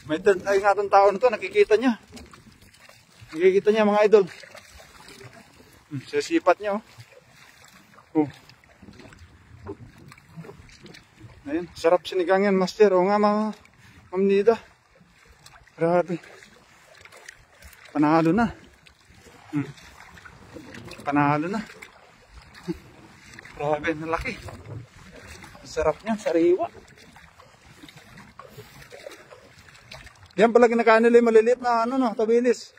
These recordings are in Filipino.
May third eye nga itong tao na to, nakikita niya. Nakikita niya mga idol. Sisipat niya, oh. Ayun, sarap sinigang yan, master. O nga, mga Ma'am Nida. Grabe. Panalo na. Panalo na. Grabe, nalaki. Sarap niya, sariwa. Yan pala kinakain nila yung maliliit na ano, no, tabilis.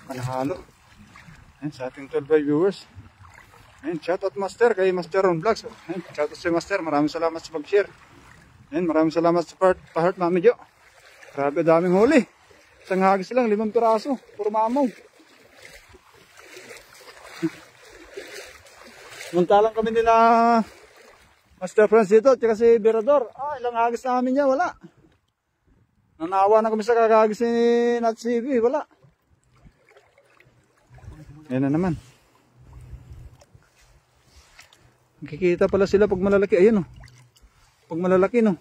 Panalo. Ayan, sa ating 12 viewers. Ayan, shoutout master kay Master Ron Vlogs. Ayan, shoutout si master. Maraming salamat sa pag-share. Ayan, maraming salamat sa pa-heart Mami Jo. Grabe, daming huli. Isang hagis lang, 5 piraso. Puro mamaw. Muntalang kami nila Master Franz dito, tsaka si Berador. Ilang hagis namin niya, wala. Nanawa na kami sa kakagis ni Nat CV, wala. Yan na naman. Kikita pala sila pag malalaki. Ayan, oh. Pag malalaki, no.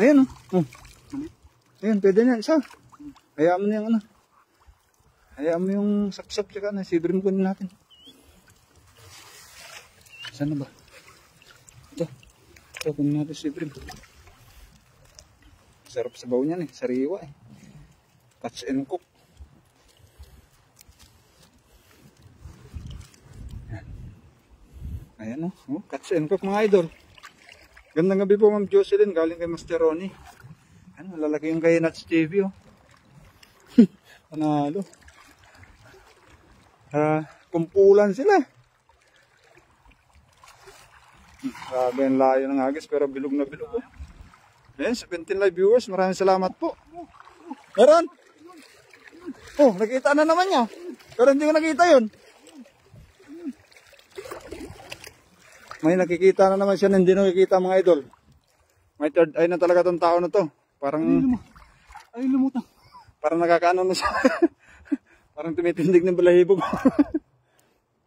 Ayan, oh. Ayan, pwede na. Isa. Hayaan mo na yung ano. Hayaan mo yung sapsap. Tsaka na, sibrim ko natin. Saan na ba? Ito. Ito, kunin natin sibrim. Sarap sa baw niyan, eh. Sariwa, eh. Catch and cook. Ayan, oh. Catch and cook, mga idol. Gandang gabi po, Ma'am Jocelyn. Galing kay Master Ronnie. Ayan, malalaki yung kay Nats TV, oh. Panalo. Kumpulan sila. Grabe ang layo ng agis, pero bilog na bilog, oh. Ayan, 17 live viewers. Maraming salamat po. Meron? Oh, nakita na naman niya. Pero hindi ko nakita yun. May nakikita na naman siya na hindi nakikita, mga idol. May third eye na talaga tong tao na to. Parang ay lumutang. Parang nakakaano na siya. Parang tumitindig ng balahibog.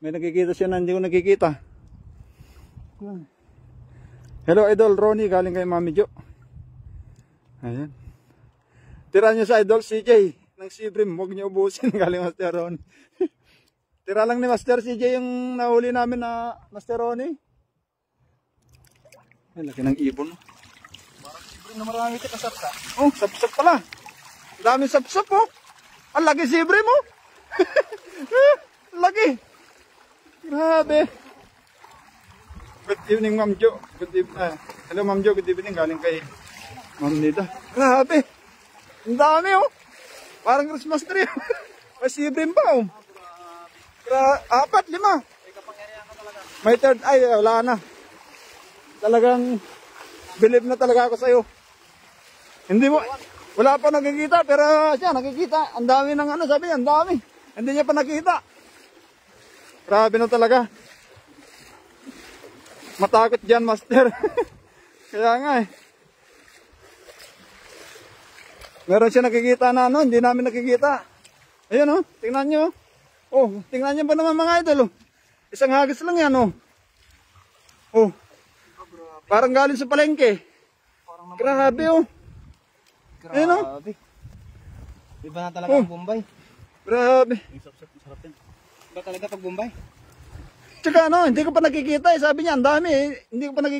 May nakikita siya na hindi ko nakikita. Hello idol Ronnie, galing kay Mami Jo. Ayan. Tira niyo sa idol CJ ng Sibrim, huwag niyo ubusin. Galing Master Ronnie. Tira lang ni Master CJ yung nahuli namin na Master Ronnie. Ay, laki ng ibon. Parang sibrim na marami ito kasapsa. Oh, sapsap pala. Dami sapsap, oh. Ang laki sibrim, oh. Laki. Grabe. Good evening, Ma'am Jo. Good evening. Hello, Ma'am Jo. Good evening. Galing kay Ma'am Nida. Grabe. Ang dami, oh. Parang Christmas tree. May sibrim pa, oh. 4, 5. May third eye. Wala na. Talagang believe na talaga ako sa'yo. Hindi mo, wala pa nakikita, pero siya nakikita. Ang dami ng ano, sabi niya, ang dami. Hindi niya pa nakita. Grabe na talaga. Matakot dyan, Master. Kaya nga eh. Meron siya nakikita na ano, hindi namin nakikita. Ayun, oh, tingnan nyo. Oh, tingnan nyo pa naman, mga idol. Oh. Isang hagis lang yan, oh. Oh. Parang galing sa palengke. Grabe, oh. Grabe. Ayun, oh. Iba na talaga ang Bombay. Grabe. Sarap yan. Iba talaga pag Bombay. Tsaka ano, hindi ko pa nakikita eh. Sabi niya, ang dami eh. Hindi ko pa nakikita.